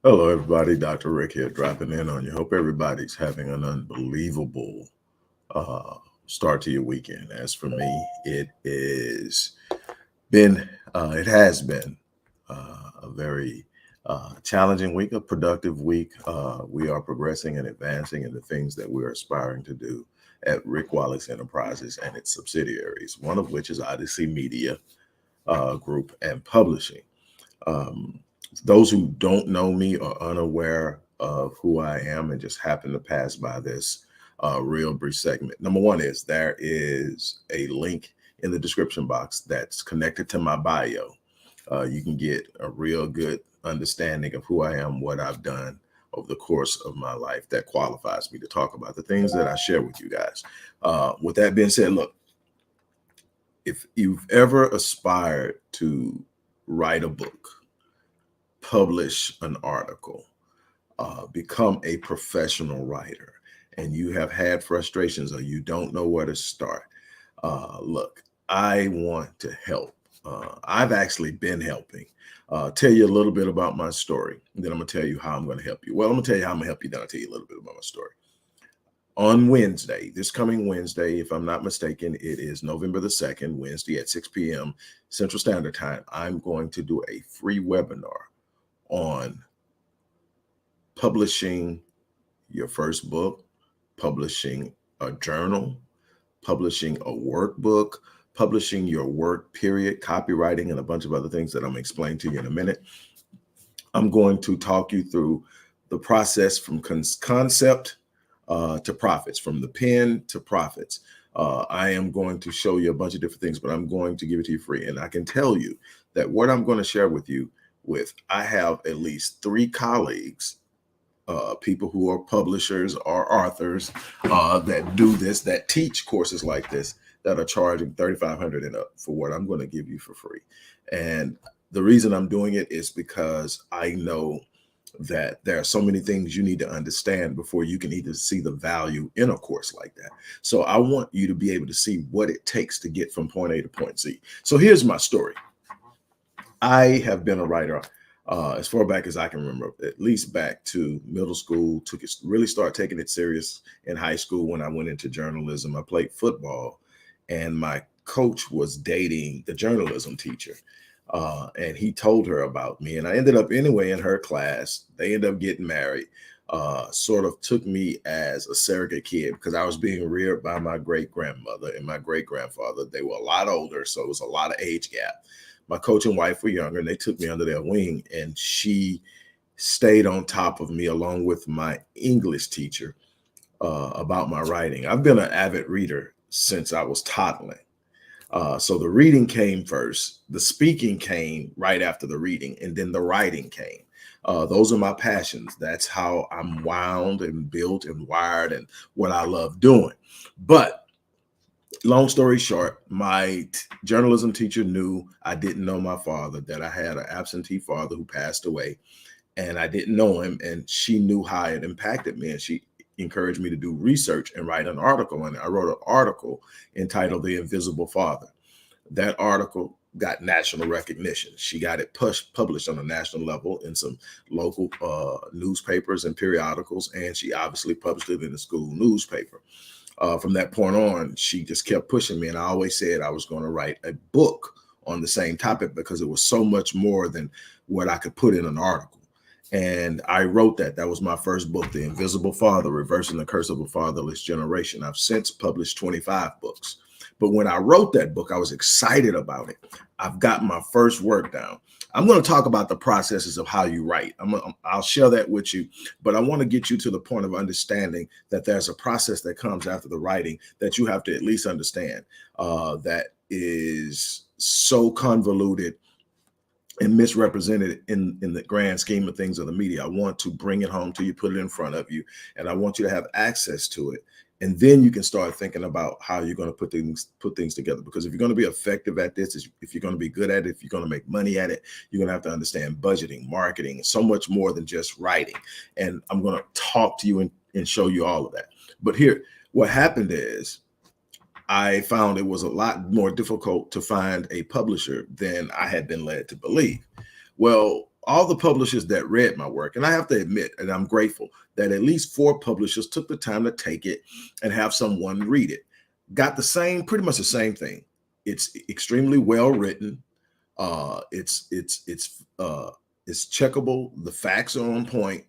Hello, everybody. Dr. Rick here, dropping in on you. Hope everybody's having an unbelievable uh, start to your weekend. As for me, it has been a very challenging week, a productive week. We are progressing and advancing in the things that we're aspiring to do at Rick Wallace Enterprises and its subsidiaries, one of which is Odyssey Media Group and Publishing. Um, those who don't know me or unaware of who I am and just happen to pass by this real brief segment. Number one is there is a link in the description box that's connected to my bio. You can get a real good understanding of who I am, what I've done over the course of my life that qualifies me to talk about the things that I share with you guys. With that being said, look, if you've ever aspired to write a book, publish an article, become a professional writer, and you have had frustrations or you don't know where to start, look, I want to help. I've actually been helping. Tell you a little bit about my story, and then I'm going to tell you how I'm going to help you. Well, I'm going to tell you how I'm going to help you, then I'll tell you a little bit about my story. On Wednesday, this coming Wednesday, if I'm not mistaken, it is November the 2nd, Wednesday at 6 p.m. Central Standard Time. I'm going to do a free webinar on publishing your first book, publishing a journal, publishing a workbook, publishing your work, period, copywriting, and a bunch of other things that I'm going to explain to you in a minute. I'm going to talk you through the process from concept to profits, from the pen to profits. I am going to show you a bunch of different things, but I'm going to give it to you free. And I can tell you that what I'm going to share with you I have at least 3 colleagues, people who are publishers or authors that do this, that teach courses like this, that are charging 3,500 and up for what I'm going to give you for free. And the reason I'm doing it is because I know that there are so many things you need to understand before you can either see the value in a course like that. So I want you to be able to see what it takes to get from point A to point Z. So here's my story. I have been a writer as far back as I can remember, at least back to middle school. Really start taking it serious in high school when I went into journalism. I played football, and my coach was dating the journalism teacher. And he told her about me, and I ended up anyway in her class. They ended up getting married. Sort of took me as a surrogate kid because I was being reared by my great grandmother and my great grandfather. They were a lot older, so it was a lot of age gap. My coach and wife were younger, and they took me under their wing, and she stayed on top of me along with my English teacher about my writing. I've been an avid reader since I was toddling. So the reading came first, the speaking came right after the reading, and then the writing came. Those are my passions. That's how I'm wound and built and wired and what I love doing. But long story short, my journalism teacher knew I didn't know my father, that I had an absentee father who passed away, and I didn't know him. And she knew how it impacted me. And she encouraged me to do research and write an article. And I wrote an article entitled The Invisible Father. That article got national recognition. She got it published on a national level in some local newspapers and periodicals. And she obviously published it in the school newspaper. From that point on, she just kept pushing me. And I always said I was going to write a book on the same topic because it was so much more than what I could put in an article. And I wrote that. That was my first book, The Invisible Father, Reversing the Curse of a Fatherless Generation. I've since published 25 books. But when I wrote that book, I was excited about it. I've got my first work down. I'm going to talk about the processes of how you write. I'll share that with you, but I want to get you to the point of understanding that there's a process that comes after the writing that you have to at least understand, that is so convoluted and misrepresented in the grand scheme of things of the media. I want to bring it home to you, put it in front of you, and I want you to have access to it. And then you can start thinking about how you're going to put things together. Because if you're going to be effective at this, if you're going to be good at it, if you're going to make money at it, you're going to have to understand budgeting, marketing, and so much more than just writing. And I'm going to talk to you and show you all of that. But here, what happened is I found it was a lot more difficult to find a publisher than I had been led to believe. Well, all the publishers that read my work, and I have to admit, and I'm grateful that at least 4 publishers took the time to take it and have someone read it. Got the same, pretty much the same thing. It's extremely well written. It's checkable. The facts are on point.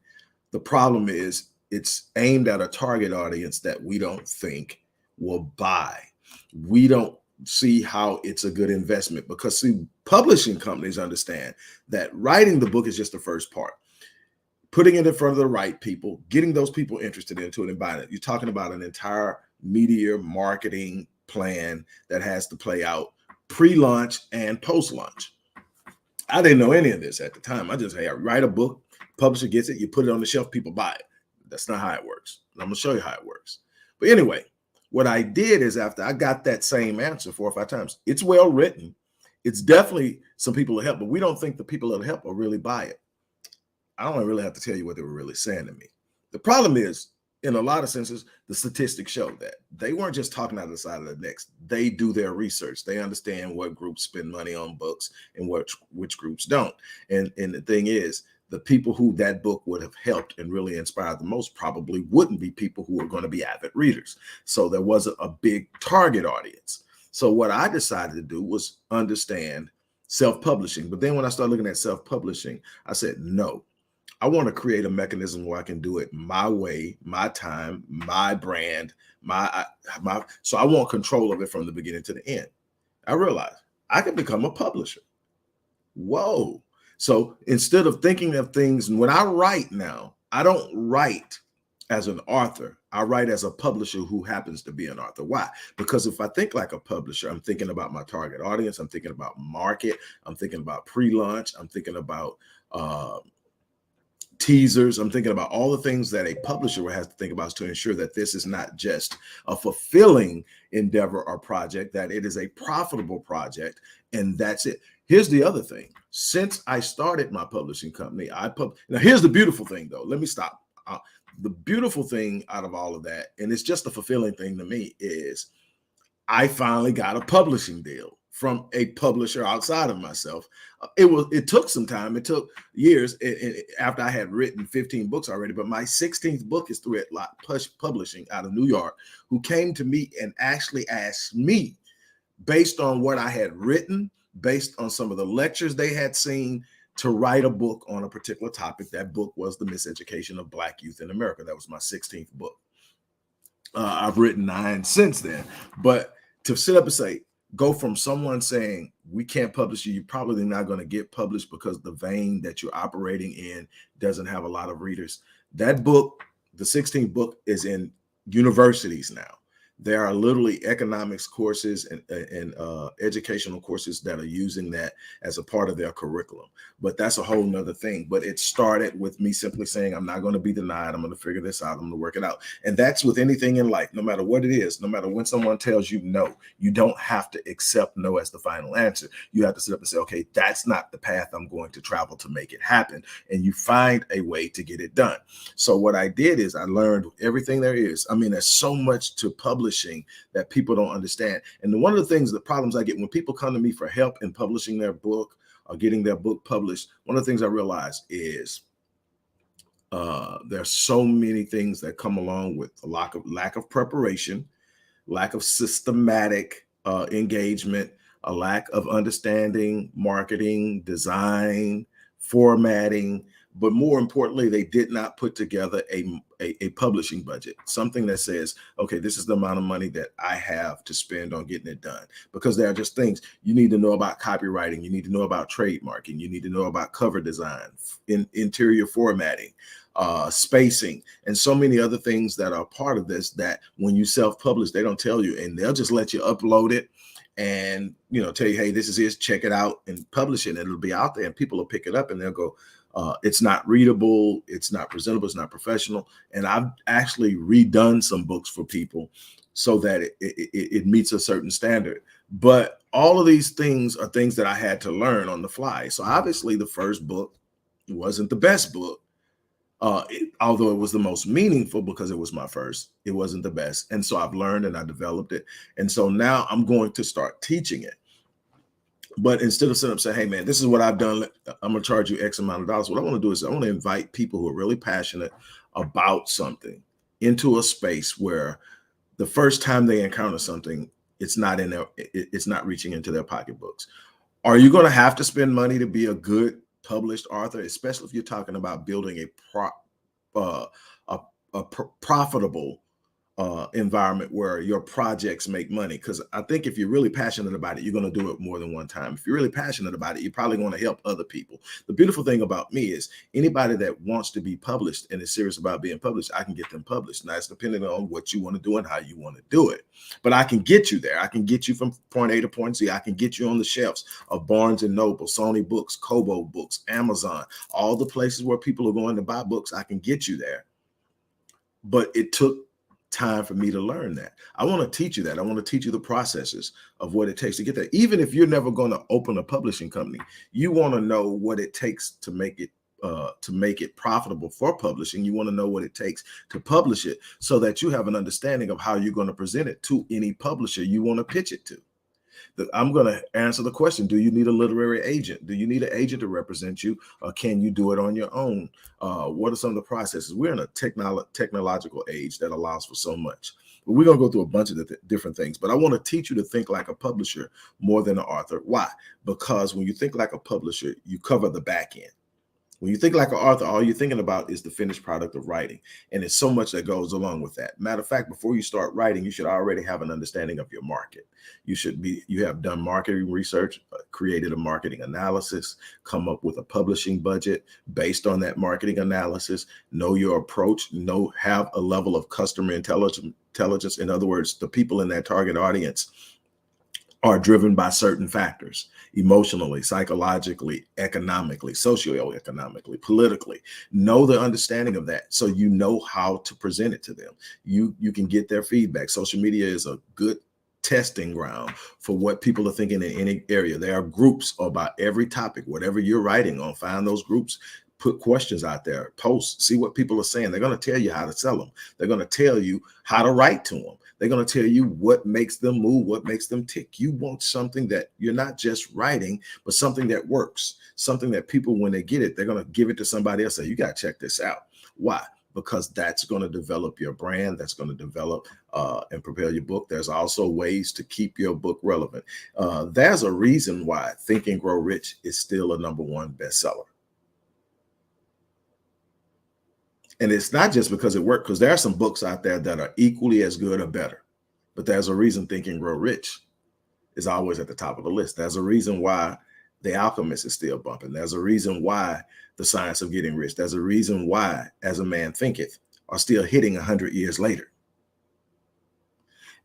The problem is it's aimed at a target audience that we don't think will buy. We don't see how it's a good investment because, see, publishing companies understand that writing the book is just the first part. Putting it in front of the right people, getting those people interested into it and buying it. You're talking about an entire media marketing plan that has to play out pre-launch and post-launch. I didn't know any of this at the time. I just, hey, I write a book, publisher gets it, you put it on the shelf, people buy it. That's not how it works. I'm going to show you how it works. But anyway, what I did is after I got that same answer 4 or 5 times, it's well written. It's definitely some people that help, but we don't think the people that help will really buy it. I don't really have to tell you what they were really saying to me. The problem is, in a lot of senses, the statistics show that they weren't just talking out of the side of the neck. They do their research. They understand what groups spend money on books and which groups don't. And the thing is, the people who that book would have helped and really inspired the most probably wouldn't be people who are going to be avid readers. So there wasn't a big target audience. So what I decided to do was understand self-publishing. But then when I started looking at self-publishing, I said, no. I want to create a mechanism where I can do it my way, my time, my brand, so I want control of it from the beginning to the end. I realized I can become a publisher. Whoa. So instead of thinking of things, when I write now, I don't write as an author. I write as a publisher who happens to be an author. Why? Because if I think like a publisher, I'm thinking about my target audience. I'm thinking about market. I'm thinking about pre-launch. I'm thinking about teasers. I'm thinking about all the things that a publisher has to think about to ensure that this is not just a fulfilling endeavor or project, that it is a profitable project, and that's it. Here's the other thing. Since I started my publishing company, now here's the beautiful thing though. Let me stop. The beautiful thing out of all of that, and it's just a fulfilling thing to me, is I finally got a publishing deal from a publisher outside of myself. It took some time. It took years after I had written 15 books already, but my 16th book is through Publishing out of New York, who came to me and actually asked me, based on what I had written, based on some of the lectures they had seen, to write a book on a particular topic. That book was The Miseducation of Black Youth in America. That was my 16th book. I've written 9 since then, but to sit up and say, go from someone saying, we can't publish you, you're probably not going to get published because the vein that you're operating in doesn't have a lot of readers. That book, the 16th book, is in universities now. There are literally economics courses and educational courses that are using that as a part of their curriculum. But that's a whole nother thing. But it started with me simply saying, I'm not going to be denied. I'm going to figure this out. I'm going to work it out. And that's with anything in life, no matter what it is, no matter when someone tells you no, you don't have to accept no as the final answer. You have to sit up and say, okay, that's not the path I'm going to travel to make it happen. And you find a way to get it done. So what I did is I learned everything there is. I mean, there's so much to publishing that people don't understand. And one of the things, the problems I get when people come to me for help in publishing their book or getting their book published, one of the things I realize is there's so many things that come along with a lack of preparation, lack of systematic engagement, a lack of understanding marketing, design, formatting, but more importantly, they did not put together a publishing budget, something that says, okay, this is the amount of money that I have to spend on getting it done. Because there are just things you need to know about copywriting, you need to know about trademarking, you need to know about cover design, interior formatting, spacing, and so many other things that are part of this that when you self-publish, they don't tell you, and they'll just let you upload it and tell you, hey, this is it, check it out, and publish it, and it'll be out there, and people will pick it up and they'll go, it's not readable, it's not presentable, it's not professional. And I've actually redone some books for people so that it meets a certain standard. But all of these things are things that I had to learn on the fly. So obviously the first book wasn't the best book, although it was the most meaningful because it was my first. It wasn't the best. And so I've learned and I developed it. And so now I'm going to start teaching it. But instead of sitting up saying, hey man, this is what I've done, I'm gonna charge you X amount of dollars. What I want to do is I want to invite people who are really passionate about something into a space where the first time they encounter something, it's not in their, it's not reaching into their pocketbooks. Are you going to have to spend money to be a good published author, especially if you're talking about building uh, a, profitable environment where your projects make money? Because I think if you're really passionate about it, you're going to do it more than one time. If you're really passionate about it, you're probably going to help other people. The beautiful thing about me is anybody that wants to be published and is serious about being published, I can get them published. Now it's depending on what you want to do and how you want to do it, but I can get you there. I can get you from point A to point Z. I can get you on the shelves of Barnes and Noble, Sony Books, Kobo Books, Amazon, all the places where people are going to buy books. I can get you there. But it took time for me to learn that. I want to teach you that. I want to teach you the processes of what it takes to get there. Even if you're never going to open a publishing company, you want to know what it takes to make it profitable for publishing. You want to know what it takes to publish it so that you have an understanding of how you're going to present it to any publisher you want to pitch it to. I'm going to answer the question, do you need a literary agent? Do you need an agent to represent you? Or can you do it on your own? What are some of the processes? We're in a technological age that allows for so much. But we're going to go through a bunch of different things. But I want to teach you to think like a publisher more than an author. Why? Because when you think like a publisher, you cover the back end. When you think like an author, all you're thinking about is the finished product of writing. And there's so much that goes along with that. Matter of fact, before you start writing, you should already have an understanding of your market. You have done marketing research, created a marketing analysis, come up with a publishing budget based on that marketing analysis, know your approach, have a level of customer intelligence. In other words, the people in that target audience are driven by certain factors: emotionally, psychologically, economically, socioeconomically, politically. Know the understanding of that so you know how to present it to them. You can get their feedback. Social media is a good testing ground for what people are thinking in any area. There are groups about every topic, whatever you're writing on. Find those groups, put questions out there, post, see what people are saying. They're going to tell you how to sell them. They're going to tell you how to write to them. They're going to tell you what makes them move, what makes them tick. You want something that you're not just writing, but something that works, something that people, when they get it, they're going to give it to somebody else. Say, you got to check this out. Why? Because that's going to develop your brand. That's going to develop and propel your book. There's also ways to keep your book relevant. There's a reason why Think and Grow Rich is still a #1 bestseller. And it's not just because it worked, because there are some books out there that are equally as good or better. But there's a reason Think and Grow Rich is always at the top of the list. There's a reason why The Alchemist is still bumping. There's a reason why The Science of Getting Rich. There's a reason why As a Man Thinketh are still hitting 100 years later.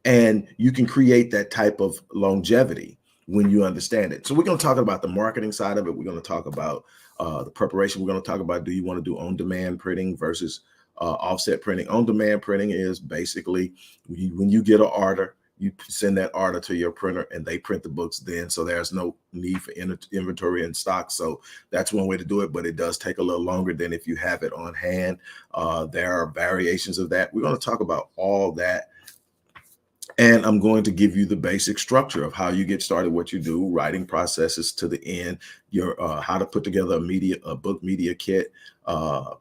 And you can create that type of longevity when you understand it. So we're going to talk about the marketing side of it. We're going to talk about the preparation. We're going to talk about, do you want to do on-demand printing versus offset printing? On-demand printing is basically when you get an order, you send that order to your printer and they print the books then. So there's no need for inventory in stock. So that's one way to do it, but it does take a little longer than if you have it on hand. There are variations of that. We're going to talk about all that. And I'm going to give you the basic structure of how you get started, what you do, writing processes to the end, your how to put together a book media kit,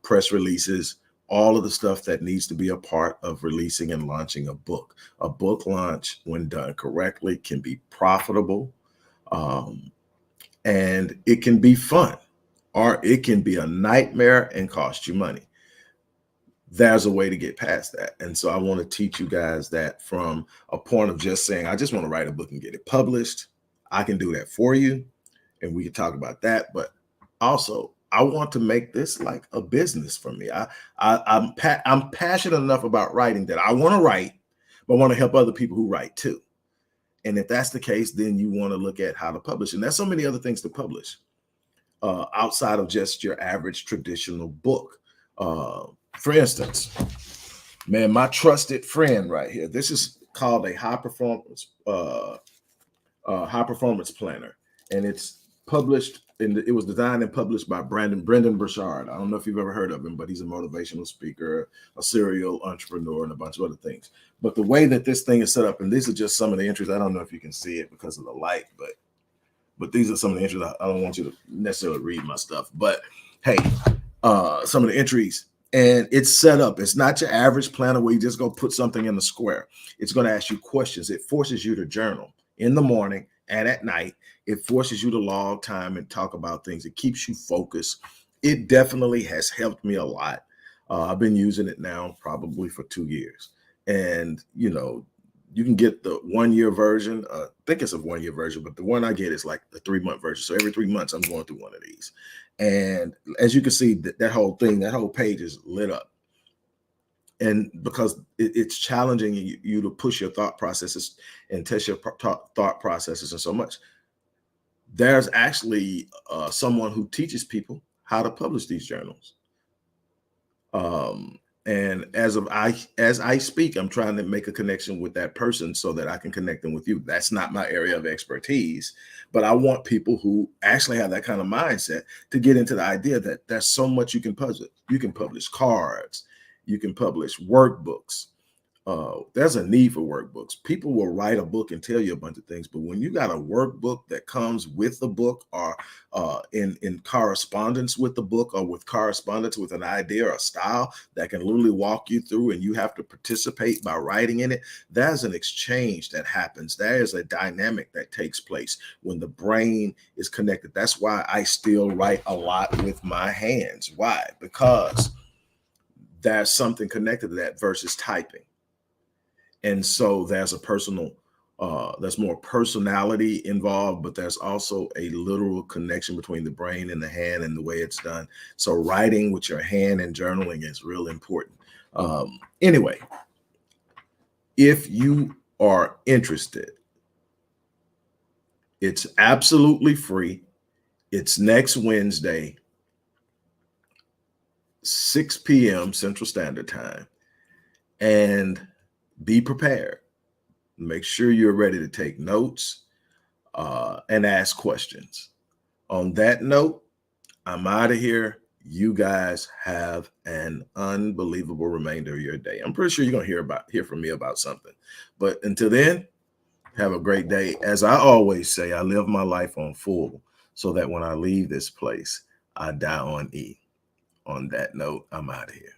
press releases, all of the stuff that needs to be a part of releasing and launching a book. A book launch, when done correctly, can be profitable, and it can be fun, or it can be a nightmare and cost you money. There's a way to get past that. And so I want to teach you guys that from a point of just saying, I just want to write a book and get it published. I can do that for you, and we can talk about that. But also, I want to make this like a business for me. I'm passionate enough about writing that I want to write, but I want to help other people who write too. And if that's the case, then you want to look at how to publish. And there's so many other things to publish outside of just your average traditional book. For instance, man, my trusted friend right here, this is called a high performance planner, and it's published it was designed and published by Brendan Burchard. I don't know if you've ever heard of him, but he's a motivational speaker, a serial entrepreneur, and a bunch of other things. But the way that this thing is set up, and these are just some of the entries. I don't know if you can see it because of the light, but But these are some of the entries. I don't want you to necessarily read my stuff, but hey, some of the entries. And it's set up. It's not your average planner where you just go put something in the square. It's going to ask you questions. It forces you to journal in the morning and at night. It forces you to log time and talk about things. It keeps you focused. It definitely has helped me a lot. I've been using it now probably for 2 years. And, you know, you can get the 1 year version. I think it's a 1 year version, but the one I get is like the 3 month version. So every 3 months, I'm going through one of these. And as you can see, that whole thing, that whole page is lit up. And because it's challenging you to push your thought processes and test your thought processes and so much. There's actually someone who teaches people how to publish these journals. And as I speak, I'm trying to make a connection with that person so that I can connect them with you. That's not my area of expertise, but I want people who actually have that kind of mindset to get into the idea that there's so much you can publish. You can publish cards, you can publish workbooks. There's a need for workbooks. People will write a book and tell you a bunch of things, but when you got a workbook that comes with the book, or in correspondence with the book, or with correspondence with an idea or a style that can literally walk you through, and you have to participate by writing in it, there's an exchange that happens. There is a dynamic that takes place when the brain is connected. That's why I still write a lot with my hands. Why? Because there's something connected to that versus typing. And so there's a there's more personality involved, but there's also a literal connection between the brain and the hand and the way it's done. So writing with your hand and journaling is real important. Anyway, if you are interested, it's absolutely free. It's next Wednesday, 6 p.m. Central Standard Time. And be prepared. Make sure you're ready to take notes and ask questions. On that note, I'm out of here. You guys have an unbelievable remainder of your day. I'm pretty sure you're going to hear from me about something. But until then, have a great day. As I always say, I live my life on full so that when I leave this place, I die on E. On that note, I'm out of here.